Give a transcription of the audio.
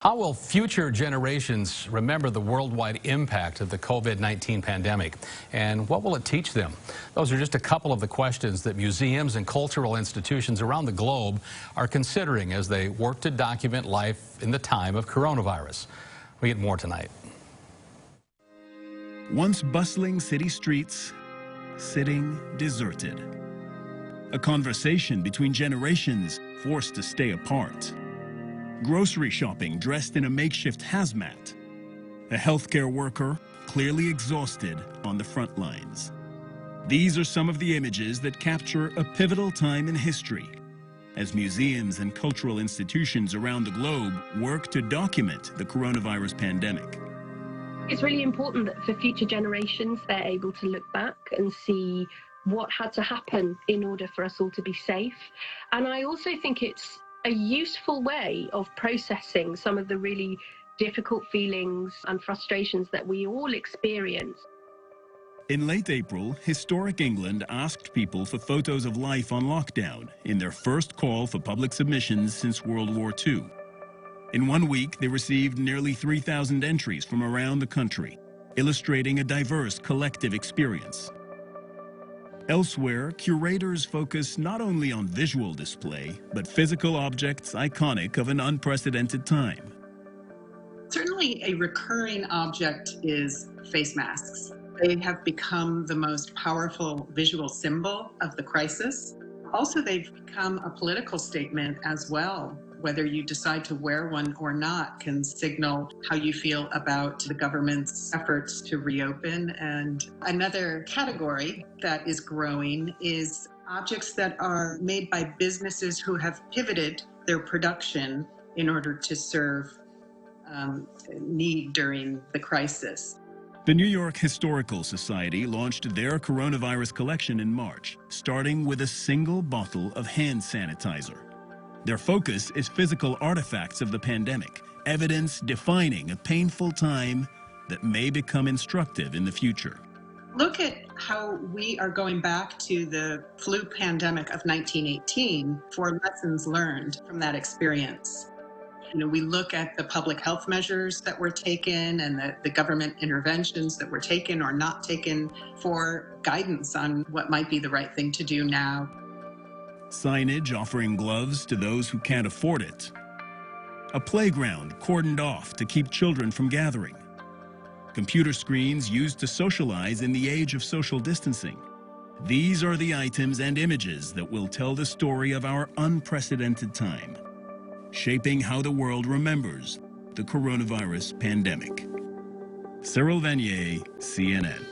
How will future generations remember the worldwide impact of the COVID-19 pandemic? And what will it teach them? Those are just a couple of the questions that museums and cultural institutions around the globe are considering as they work to document life in the time of coronavirus. We get more tonight. Once bustling city streets, sitting deserted. A conversation between generations forced to stay apart. Grocery shopping dressed in a makeshift hazmat. A healthcare worker clearly exhausted on the front lines. These are some of the images that capture a pivotal time in history as museums and cultural institutions around the globe work to document the coronavirus pandemic. It's really important that for future generations, they're able to look back and see what had to happen in order for us all to be safe. And I also think it's a useful way of processing some of the really difficult feelings and frustrations that we all experience. In late April, historic England asked people for photos of life on lockdown in their first call for public submissions since World War II. In 1 week, they received nearly 3,000 entries from around the country, illustrating a diverse collective experience. Elsewhere, curators focus not only on visual display, but physical objects iconic of an unprecedented time. Certainly a recurring object is face masks. They have become the most powerful visual symbol of the crisis. Also, they've become a political statement as well. Whether you decide to wear one or not can signal how you feel about the government's efforts to reopen. And another category that is growing is objects that are made by businesses who have pivoted their production in order to serve need during the crisis. The New York Historical Society launched their coronavirus collection in March, starting with a single bottle of hand sanitizer. Their focus is physical artifacts of the pandemic, evidence defining a painful time that may become instructive in the future. Look at how we are going back to the flu pandemic of 1918 for lessons learned from that experience. We look at the public health measures that were taken and the government interventions that were taken or not taken for guidance on what might be the right thing to do now. Signage offering gloves to those who can't afford it. A playground cordoned off to keep children from gathering. Computer screens used to socialize in the age of social distancing. These are the items and images that will tell the story of our unprecedented time, shaping how the world remembers the coronavirus pandemic. Cyril Vanier, CNN.